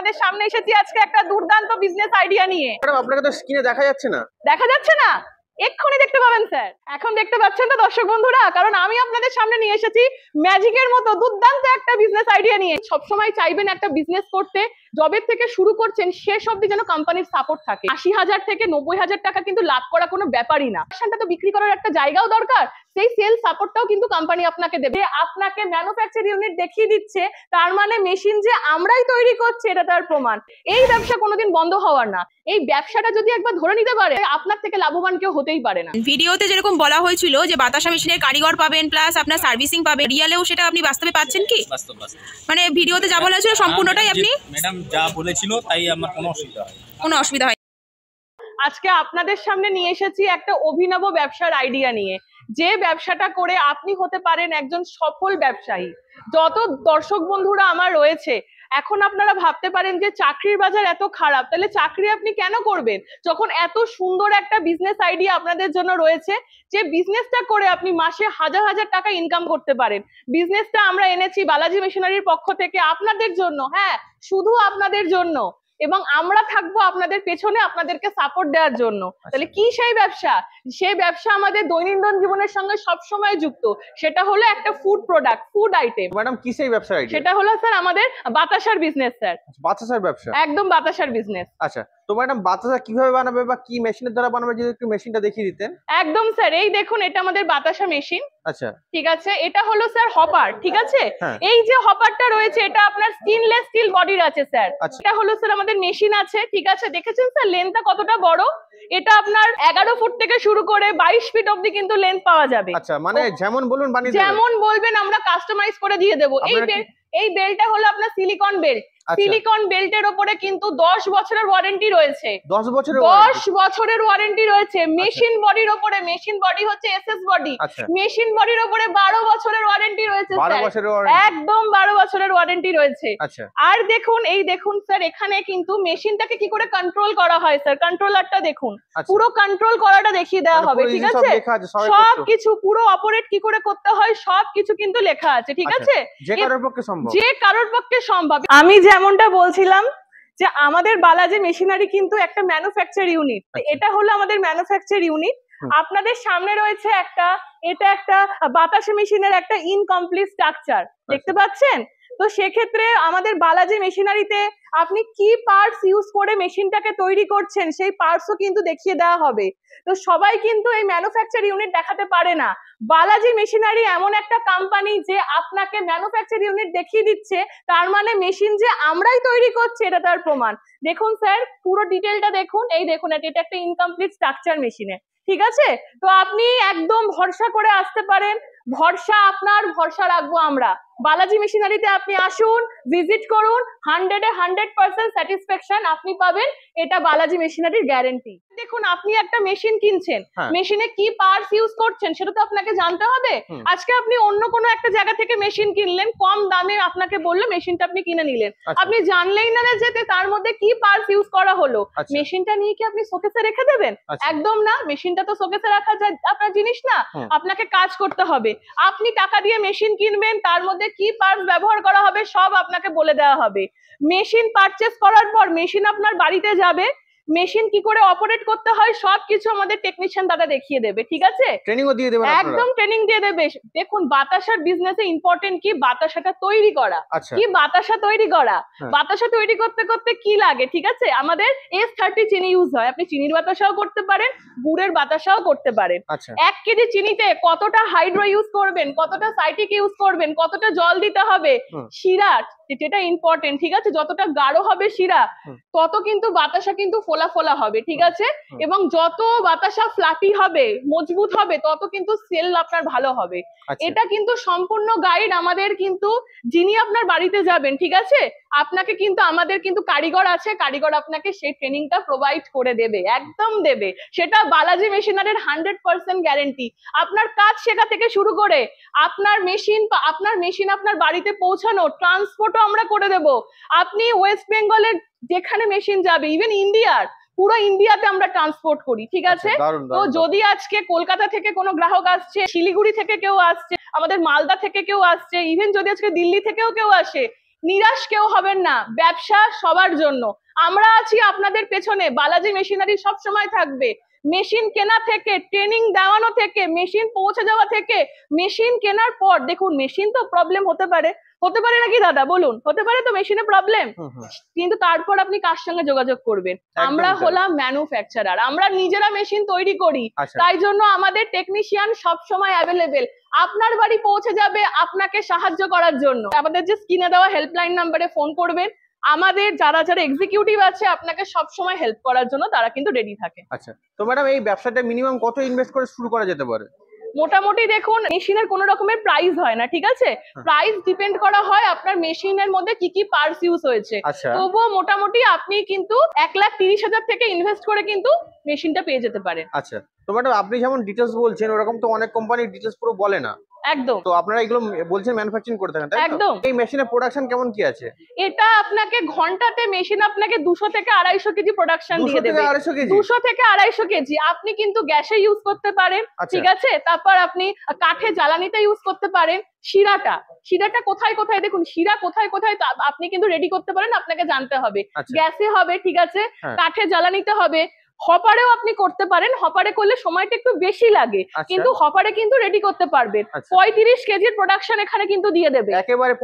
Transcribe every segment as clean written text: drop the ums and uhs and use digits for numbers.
আপনাদের সামনে এসেছি আজকে একটা দুর্দান্ত বিজনেস আইডিয়া নিয়ে। ম্যাডাম আপনাকে তো স্ক্রিনে দেখা যাচ্ছে না। দেখা যাচ্ছে না? এক্ষুনি দেখতে পাবেন স্যার। এখন দেখতে পাচ্ছেন তো দর্শক বন্ধুরা? কারণ আমি আপনাদের সামনে নিয়ে এসেছি ম্যাজিকের মতো দুর্দান্ত একটা বিজনেস আইডিয়া নিয়ে। সবসময় চাইবেন একটা বিজনেস করতে, জবের থেকে শুরু করছেন শেষ অবধি যেন কোম্পানির সাপোর্ট থাকে। 80,000 থেকে 90,000 টাকা কিন্তু লাভ করা কোনো ব্যাপারই না। সেটা তো বিক্রি করার একটা জায়গাও দরকার, সেই সেল সাপোর্টটাও কিন্তু কোম্পানি আপনাকে দেবে। আপনাকে ম্যানুফ্যাকচার ইউনিট দেখিয়ে দিচ্ছে, তার মানে মেশিন যে আমরাই তৈরি করছি এটা তার প্রমাণ। এই ব্যবসা কোনোদিন বন্ধ হওয়ার না। এই ব্যবসাটা যদি একবার ধরে নিতে পারে, আপনার থেকে লাভবান কেউ হতেই পারে না। ভিডিওতে যেরকম বলা হয়েছিল যে বাতাসা মেশিনের কারিগর পাবেন প্লাস আপনার সার্ভিসিং পাবেন, রিয়েলেও সেটা আপনি বাস্তবে পাচ্ছেন কি? মানে ভিডিওতে যা বলা হয়েছিল সম্পূর্ণটাই আপনি? ম্যাডাম যা বলেছিল তাই আমার কোনো অসুবিধা হয়। আজকে আপনাদের সামনে নিয়ে এসেছি একটা অভিনব ব্যবসার আইডিয়া নিয়ে, যে ব্যবসাটা করে আপনি হতে পারেন একজন সফল ব্যবসায়ী। যত দর্শক বন্ধুরা আমার রয়েছে, এখন আপনারা ভাবতে পারেন যে চাকরির বাজার এত খারাপ, তাহলে চাকরি আপনি কেন করবেন যখন এত সুন্দর একটা বিজনেস আইডিয়া আপনাদের জন্য রয়েছে, যে বিজনেসটা করে আপনি মাসে হাজার হাজার টাকা ইনকাম করতে পারেন। বিজনেসটা আমরা এনেছি বালাজি মেশিনারির পক্ষ থেকে আপনাদের জন্য, হ্যাঁ শুধু আপনাদের জন্য, এবং আমরা থাকবো আপনাদের পেছনে আপনাদেরকে সাপোর্ট দেওয়ার জন্য। তাহলে কি সেই ব্যবসা? সেই ব্যবসা আমাদের দৈনন্দিন জীবনের সঙ্গে সবসময় যুক্ত। সেটা হলো একটা food product, food item. Madam কি সেই ব্যবসা আইডিয়া? সেটা হলো স্যার আমাদের বাতাসার বিজনেস স্যার। বাতাসার ব্যবসা? একদম বাতাসার বিজনেস। আচ্ছা, তো ম্যাডাম বাতাসা কিভাবে বানাবে বা কি মেশিনের দ্বারা বানাবে যদি একটু মেশিনটা দেখিয়ে দিতেন। একদম স্যার, এই দেখুন এটা আমাদের বাতাসা মেশিন। আচ্ছা ঠিক আছে, এটা হলো স্যার হপার। ঠিক আছে, এই যে হপারটা রয়েছে এটা আপনার স্টেনলেস স্টিল বডির আছে স্যার। এটা হলো স্যার আমাদের মেশিন আছে। ঠিক আছে, দেখেছেন স্যার লেন্থটা কতটা বড়? এটা আপনার 11 ফুট থেকে শুরু করে 22 ফিট অবধি কিন্তু লেন্থ পাওয়া যাবে। আচ্ছা, মানে যেমন বলুন বানিয়ে দেবেন? যেমন বলবেন আমরা কাস্টমাইজ করে দিয়ে দেবো। এই বেল্টটা হলো আপনার সিলিকন বেল্ট। সিলিকন বেল্টের উপরে কিন্তু 10 বছরের ওয়ারেন্টি রয়েছে। 10 বছরের ওয়ারেন্টি রয়েছে। মেশিন বডির উপরে, মেশিন বডি হচ্ছে এসএস বডি, মেশিন বডির উপরে 12 বছরের ওয়ারেন্টি রয়েছে। 12 বছরের ওয়ারেন্টি? একদম 12 বছরের ওয়ারেন্টি রয়েছে। আচ্ছা, আর দেখুন এই দেখুন স্যার, এখানে কিন্তু মেশিনটাকে কি করে কন্ট্রোল করা হয় স্যার, কন্ট্রোলারটা দেখুন, পুরো কন্ট্রোল করাটা দেখিয়ে দেওয়া হবে। ঠিক আছে, সবকিছু পুরো অপারেট কি করে করতে হয় সবকিছু কিন্তু লেখা আছে। ঠিক আছে, যে কারোর পক্ষে সম্ভব, যে কারোর পক্ষে সম্ভব। আমি যেমনটা বলছিলাম যে আমাদের বালাজি মেশিনারি কিন্তু একটা ম্যানুফ্যাকচার ইউনিট। এটা হলো আমাদের ম্যানুফ্যাকচার ইউনিট। আপনাদের সামনে রয়েছে এটা একটা বাতাসা মেশিনের একটা ইনকমপ্লিট স্ট্রাকচার, দেখতে পাচ্ছেন তো? সেক্ষেত্রে আমাদের বালাজি মেশিনারিতে আপনি কি পার্টস ইউজ করে মেশিনটাকে তৈরি করছেন সেই পার্টসও কিন্তু দেখিয়ে দেওয়া হবে। তো সবাই কিন্তু এই ম্যানুফ্যাকচার ইউনিট দেখাতে পারে না। বালাজি মেশিনারি এমন একটা কোম্পানি যে আপনাকে ম্যানুফ্যাকচার ইউনিট দেখিয়ে দিচ্ছে, তার মানে মেশিন যে আমরাই তৈরি করছি এটা তার প্রমাণ। দেখুন স্যার পুরো ডিটেলটা দেখুন, এই দেখুন এটা একটা ইনকমপ্লিট স্ট্রাকচার মেশিনে। ঠিক আছে, তো আপনি একদম ভরসা করে আসতে পারেন। ভরসা রাখবো আমরা। বালাজি মেশিনারিতে আপনি আসুন, ভিজিট করুন, 100% স্যাটিসফ্যাকশন আপনি পাবেন। এটা বালাজি মেশিনারির গ্যারান্টি। দেখুন আপনি একটা মেশিন কিনছেন, মেশিনে কি পার্টস ইউজ করছেন সেটা তো আপনাকে জানতে হবে। আজকে আপনি অন্য কোনো একটা জায়গা থেকে মেশিন কিনলেন, কম দামে আপনাকে বললো মেশিনটা আপনি কিনে নিলেন, আপনি জানলেই না যেতে তার মধ্যে কি পার্টস ইউজ করা হলো। মেশিনটা নিয়ে কি আপনি শোকেসে রেখে দেবেন? একদম না, মেশিনটা তো শোকেসে রাখা যায় আপনার জিনিস না। আপনাকে কাজ করতে হবে। আপনি টাকা দিয়ে মেশিন কিনবেন, তার মধ্যে কি পার্টস ব্যবহার করা হবে সব আপনাকে বলে দেওয়া হবে। মেশিন পারচেজ করার পর মেশিন আপনার বাড়িতে যাবে, মেশিন কি করে অপারেট করতে হয় সবকিছু আমাদের টেকনিশিয়ান দাদা দেখিয়ে দেবে। ঠিক আছে, ট্রেনিংও দিয়ে দেবে? একদম ট্রেনিং দিয়ে দেবে। দেখুন বাতাসার বিজনেসে ইম্পর্টেন্ট কি বাতাসাটা তৈরি করা, কি বাতাসা তৈরি করা। বাতাসা তৈরি করতে করতে কি লাগে? ঠিক আছে, আমাদের S30 চিনি ইউজ হয়। আপনি চিনির বাতাসাও করতে পারেন, গুড়ের বাতাসাও করতে পারেন। 1 কেজি চিনিতে কতটা হাইড্রো ইউজ করবেন, কতটা সাইটিক ইউজ করবেন, কতটা জল দিতে হবে, শিরা যেটা ইম্পর্টেন্ট। ঠিক আছে, যতটা গাঢ় হবে শিরা তত কিন্তু বাতাসা কিন্তু ফোলা ফোলা হবে। ঠিক আছে, এবং যত বাতাসা ফ্লাফি হবে মজবুত হবে তত কিন্তু সেল আপনার ভালো হবে। এটা কিন্তু সম্পূর্ণ গাইড আমাদের, কিন্তু যিনি আপনার বাড়িতে যাবেন, ঠিক আছে, আপনাকে কিন্তু আমাদের কিন্তু কারিগর আছে, কারিগর আপনাকে সেই ট্রেনিংটা প্রোভাইড করে দেবে, একদম দেবে। সেটা বালাজি মেশিনারির 100% গ্যারেন্টি। আপনার কাজ শেখা থেকে শুরু করে আপনার মেশিন আপনার বাড়িতে পৌঁছানো, ট্রান্সপোর্টও আমরা করে দেব। আপনি ওয়েস্ট বেঙ্গলের যেখানে মেশিন যাবে, ইভেন ইন্ডিয়ার, পুরো ইন্ডিয়াতে আমরা ট্রান্সপোর্ট করি। ঠিক আছে, তো যদি আজকে কলকাতা থেকে কোনো গ্রাহক আসছে, শিলিগুড়ি থেকে কেউ আসছে, আমাদের মালদা থেকে কেউ আসছে, ইভেন যদি আজকে দিল্লি থেকেও কেউ আসে, নিরাশ কেউ হবেন না, ব্যবসা সবার জন্য। আমরা আছি আপনাদের পেছনে, বালাজি মেশিনারি সব সময় থাকবে। মেশিন কেনা থেকে, ট্রেনিং দেওয়ানো থেকে, মেশিন পৌঁছে যাওয়া থেকে, মেশিন কেনার পর দেখুন মেশিন তো প্রবলেম হতে পারে নাকি দাদা বলুন, হতে পারে তো মেশিনে প্রবলেম, কিন্তু তারপর আপনি কার সঙ্গে যোগাযোগ করবেন? আমরা হলাম ম্যানুফ্যাকচারার, আমরা নিজেরা মেশিন তৈরি করি, তাই জন্য আমাদের টেকনিশিয়ান সব সময় অ্যাভেলেবেল, আপনার বাড়ি পৌঁছে যাবে আপনাকে সাহায্য করার জন্য। আমাদের যে স্ক্রিনে দেওয়া হেল্পলাইন নাম্বারে ফোন করবেন, আমাদের যারা যারা এক্সিকিউটিভ আছে আপনাকে সব সময় হেল্প করার জন্য তারা কিন্তু রেডি থাকে। আচ্ছা, তো ম্যাডাম এই ব্যবসাটা মিনিমাম কত ইনভেস্ট করে শুরু করা যেতে পারে? মোটামুটি দেখুন মেশিনের কোনো রকমের প্রাইস হয় না, ঠিক আছে, প্রাইস ডিপেন্ড করা হয় আপনার মেশিনের মধ্যে কি কি পার্টস ইউজ হয়েছে। তবুও মোটামুটি আপনি কিন্তু 1,30,000 থেকে ইনভেস্ট করে কিন্তু মেশিনটা পেয়ে যেতে পারেন। আচ্ছা, তো ম্যাডাম আপনি যেমন ডিটেলস বলছেন ওরকম তো অনেক কোম্পানি ডিটেলস পুরো বলে না। একদম, তো আপনারা এগুলো বলছেন ম্যানুফ্যাকচারিং করে থাকেন, তাই তো? একদম। এই মেশিনের প্রোডাকশন কেমন কি আছে? এটা আপনাকে ঘন্টাতে মেশিন আপনাকে 200 থেকে 250 কেজি প্রোডাকশন দিয়ে দেবে। 200 থেকে 250 কেজি আপনি কিন্তু গ্যাসে ইউজ করতে পারেন, ঠিক আছে, তারপর আপনি কাঠে জ্বালানিতে ইউজ করতে পারেন। শিরাটা কোথায় কোথায় দেখুন, শিরা কোথায় কোথায় আপনি কিন্তু রেডি করতে পারেন, আপনাকে জানতে হবে। গ্যাসে হবে, ঠিক আছে, কাঠে জ্বালানিতে হবে, হপারেও আপনি করতে পারেন। হপারে করলে সময়টা একটু বেশি লাগে, কিন্তু হপারে কিন্তু রেডি করতে পারবেন। 35 কেজির প্রোডাকশন এখানে কিন্তু দিয়ে দেবে, একেবারে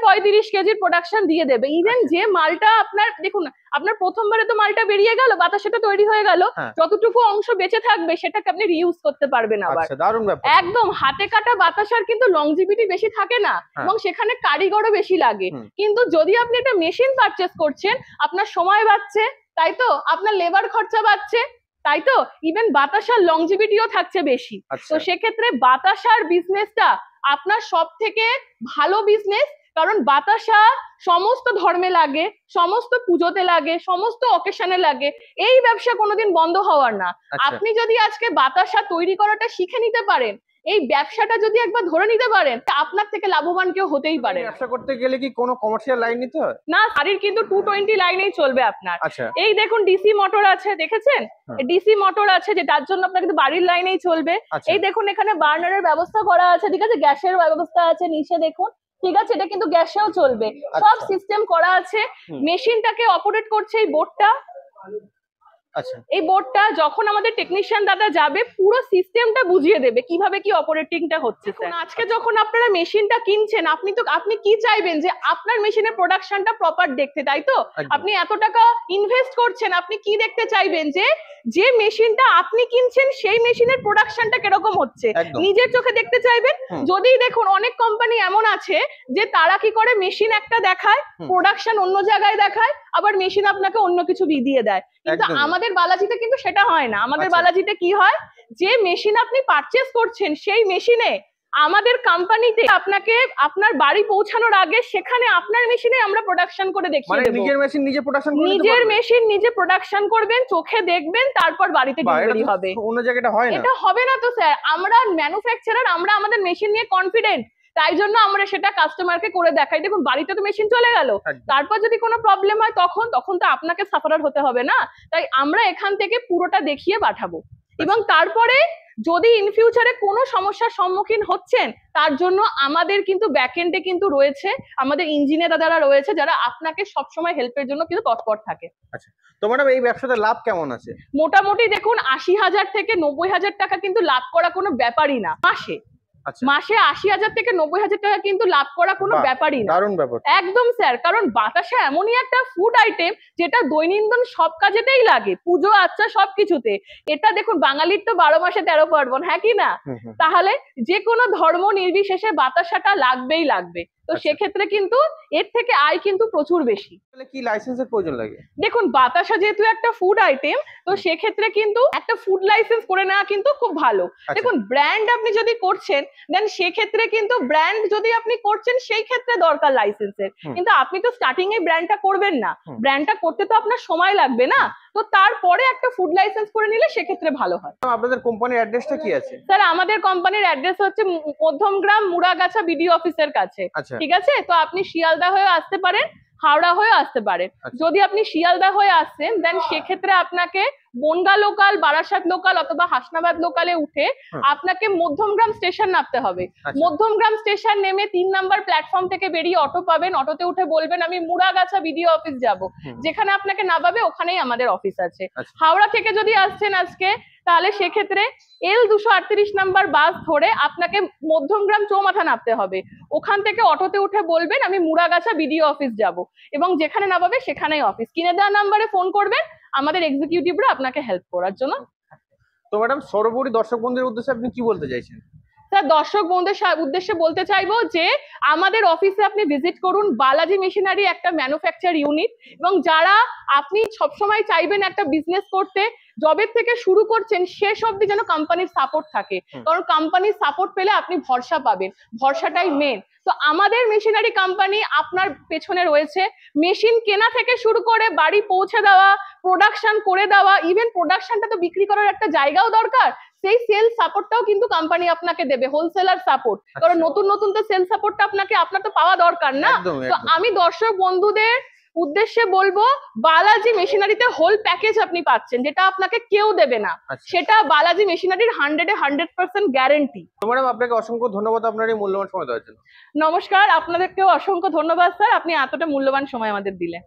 35 কেজির প্রোডাকশন দিয়ে দেবে। ইভেন যে মালটা আপনার দেখুন, আপনার প্রথমবারে তো মালটা বেরিয়ে গেল, বাতাসাটা তৈরি হয়ে গেল, যতটুকু অংশ বেঁচে থাকবে সেটাকে আপনি রিইউজ করতে পারবেন আবার। দারুণ ব্যাপার। একদম, হাতে কাটা বাতাসার কিন্তু লংজিভিটি বেশি থাকে না এবং সেখানে কারিগরও বেশি লাগে। কিন্তু যদি আপনি একটা মেশিন পারচেস করছেন, আপনার সময় বাঁচছে, তাই তো, আপনার লেবার খরচা বাড়ছে, তাই তো, ইভেন বাতাসার লংজিভিটিও থাকছে বেশি। তো সেক্ষেত্রে বাতাসার বিজনেসটা আপনার সব থেকে ভালো বিজনেস, কারণ বাতাসা সমস্ত ধর্মে লাগে, সমস্ত পুজোতে লাগে, সমস্ত অকেশনে লাগে। এই ব্যবসা কোনোদিন বন্ধ হওয়ার না। আপনি যদি আজকে বাতাসা তৈরি করাটা শিখে নিতে পারেন, এই ব্যবসাটা যদি একবার ধরে নিতে পারেন, আপনার থেকে লাভবান কেউ হতেই পারে। ব্যবসা করতে গেলে কি কোনো কমার্শিয়াল লাইন নিতে হয়? না, গাড়ির কিন্তু 220 লাইনেই চলবে আপনার। এই দেখুন ডিসি মোটর আছে, দেখেছেন, ডিসি মোটর আছে, যে তার জন্য আপনার কিন্তু বাড়ির লাইনেই চলবে। এই দেখুন এখানে বার্নারের ব্যবস্থা করা আছে, ঠিক আছে, গ্যাসের ব্যবস্থা আছে নিচে দেখুন, ঠিক আছে, এটা কিন্তু গ্যাসেও চলবে, সব সিস্টেম করা আছে। মেশিনটাকে অপারেট করছে এই বোর্ডটা। এই বোর্ডটা যখন আমাদের টেকনিশিয়ান দাদা যাবে, পুরো সিস্টেমটা বুঝিয়ে দেবে কিভাবে কি অপারেটিংটা হচ্ছে। আজকে যখন আপনারা মেশিনটা কিনছেন, আপনি কি চাইবেন যে আপনার মেশিনের প্রোডাকশনটা প্রপার দেখতে, তাই তো? আপনি এত টাকা ইনভেস্ট করছেন, আপনি কি দেখতে চাইবেন যে মেশিনটা আপনি কিনছেন সেই মেশিনের প্রোডাকশনটা কিরকম হচ্ছে, নিজের চোখে দেখতে চাইবেন। যদি দেখুন অনেক কোম্পানি এমন আছে যে তারা কি করে, মেশিন একটা দেখায়, প্রোডাকশন অন্য জায়গায় দেখায়, আবার মেশিন আপনাকে অন্য কিছু দিয়ে দেয়। কিন্তু আমাদের বালাজিতে কিন্তু সেটা হয় না। আমাদের বালাজিতে কি হয়, যে মেশিন আপনি পারচেস করছেন সেই মেশিনে আমাদের কোম্পানিতে আপনাকে আপনার বাড়ি পৌঁছানোর আগে সেখানে আপনার মেশিনে আমরা প্রোডাকশন করে দেখিয়ে দেব। নিজের মেশিন নিজে প্রোডাকশন করবেন, নিজের মেশিন নিজে প্রোডাকশন করবেন, চোখে দেখবেন, তারপর বাড়িতে ডেলিভারি হবে। অন্য জায়গাটা হয় না, এটা হবে না তো স্যার। আমরা ম্যানুফ্যাকচারার, আমরা আমাদের মেশিন নিয়ে কনফিডেন্ট, তাই জন্য আমরা সেটা কাস্টমারকে করে দেখাই। দেখুন বাড়িতে তো মেশিন চলে গেল, তারপর যদি কোনো প্রবলেম হয় তখন তো আপনাকে সাফারার হতে হবে না। তাই আমরা এখান থেকে পুরোটা দেখিয়ে পাঠাবো, এবং তারপরে যদি ইন ফিউচারে কোনো সমস্যার সম্মুখীন হচ্ছেন, তার জন্য আমাদের কিন্তু ব্যাকএন্ডে কিন্তু রয়েছে, আমাদের ইঞ্জিনিয়ার দাদারা রয়েছে, যারা আপনাকে সবসময় হেল্পের জন্য কিন্তু তৎপর থাকে। আচ্ছা, তো ম্যাডাম এই ব্যবসাতে লাভ কেমন আছে? মোটামুটি দেখুন 80,000 থেকে 90,000 টাকা কিন্তু লাভ করা কোনো ব্যাপারই না মাসে। মাসে 80,000 থেকে 90,000 টাকা কিন্তু লাভ করা কোনো ব্যাপারই না। দারুণ ব্যাপার। একদম স্যার, কারণ বাতাসা এমনই একটা ফুড আইটেম যেটা দৈনন্দিন সব কাজেতেই লাগে, পুজো আচ্ছা সবকিছুতে। এটা দেখুন বাঙালির তো 12 মাসে 13 পার্বণ, হ্যাঁ কি না? তাহলে যে কোনো ধর্ম নির্বিশেষে বাতাসাটা লাগবেই লাগবে। তো সেক্ষেত্রে কিন্তু এর থেকে আয় কিন্তু প্রচুর বেশি। কি লাইসেন্সের প্রয়োজন লাগে? দেখুন বাতাসা যেহেতু একটা ফুড আইটেম, তো সেক্ষেত্রে কিন্তু একটা ফুড লাইসেন্স করে নেওয়া কিন্তু খুব ভালো। দেখুন ব্র্যান্ড আপনি যদি করছেন, দেন সেক্ষেত্রে কিন্তু ব্র্যান্ড যদি আপনি করছেন সেই ক্ষেত্রে দরকার লাইসেন্সের। কিন্তু আপনি তো স্টার্টিং এ ব্র্যান্ডটা করবেন না, ব্র্যান্ডটা করতে তো আপনার সময় লাগবে না, তো তারপরে একটা ফুড লাইসেন্স করে নিলে সেক্ষেত্রে ভালো হয়। আপনাদের কোম্পানির অ্যাড্রেসটা কি আছে? স্যার আমাদের কোম্পানির অ্যাড্রেস হচ্ছে মধ্যমগ্রাম মুড়াগাছা বিডিও অফিসের কাছে, ঠিক আছে? তো আপনি শিয়ালদা হয়ে আসতে পারেন, হাওড়া হয়ে আসতে পারেন। যদি আপনি শিয়ালদা হয়ে আসছেন দেন সেক্ষেত্রে আপনাকে বনগা লোকাল, বারাসাত লোকাল অথবা হাসনাবাদ লোকালে উঠে আপনাকে মধ্যমগ্রাম স্টেশন নামতে হবে। মধ্যমগ্রাম স্টেশন নেমে 3 নাম্বার প্ল্যাটফর্ম থেকে বেরিয়ে অটো পাবেন। অটোতে উঠে বলবেন আমি মুড়াগাছা বিডিও অফিস যাব, যেখানে আপনাকে নামাবে ওখানেই আমাদের অফিস আছে। হাওড়া থেকে যদি আসছেন আজকে তাহলে সেক্ষেত্রে L238 নাম্বার বাস ধরে আপনাকে মধ্যমগ্রাম চৌমাথা নামতে হবে। ওখান থেকে অটোতে উঠে বলবেন আমি মুড়াগাছা বিডিও অফিস যাব, এবং যেখানে নামাবে সেখানেই অফিস। কিনে দেওয়া নাম্বারে ফোন করবেন, আমাদের এক্সিকিউটিভরা আপনাকে হেল্প করার জন্য। তো ম্যাডাম সর্বোপরি দর্শক বন্ধুদের উদ্দেশ্যে আপনি কি বলতে চাইছেন? স্যার দর্শক বন্ধুদের উদ্দেশ্যে বলতে চাইবো যে আমাদের অফিসে আপনি ভিজিট করুন। বালাজি মেশিনারি একটা ম্যানুফ্যাকচার ইউনিট, এবং যারা আপনি সবসময় চাইবেন একটা বিজনেস করতে, জবের থেকে শুরু করছেন শেষ অবধি যেন কোম্পানির সাপোর্ট থাকে, কারণ কোম্পানির সাপোর্ট পেলে আপনি ভরসা পাবেন, ভরসাটাই মেন। তো আমাদের মেশিনারি কোম্পানি আপনার পেছনে রয়েছে। মেশিন কেনা থেকে শুরু করে বাড়ি পৌঁছে দেওয়া, প্রোডাকশন করে দেওয়া, ইভেন প্রোডাকশনটা তো বিক্রি করার একটা জায়গাও দরকার, সেই সেল সাপোর্টটাও কিন্তু কোম্পানি আপনাকে দেবে, হোলসেলার সাপোর্ট। কারণ নতুন নতুন তো সেল সাপোর্টটা আপনার তো পাওয়া দরকার না। তো আমি দর্শক বন্ধুদের উদ্দেশ্যে বলবো বালাজি মেশিনারিতে হোল প্যাকেজ আপনি পাচ্ছেন, যেটা আপনাকে কেউ দেবে না। সেটা বালাজি মেশিনারির 100% গ্যারান্টি। তো ম্যাডাম আপনাকে অসংখ্য ধন্যবাদ আপনার এই মূল্যবান সময় দেওয়ার জন্য। নমস্কার, আপনাদেরকেও অসংখ্য ধন্যবাদ স্যার, আপনি এতটা মূল্যবান সময় আমাদের দিলেন।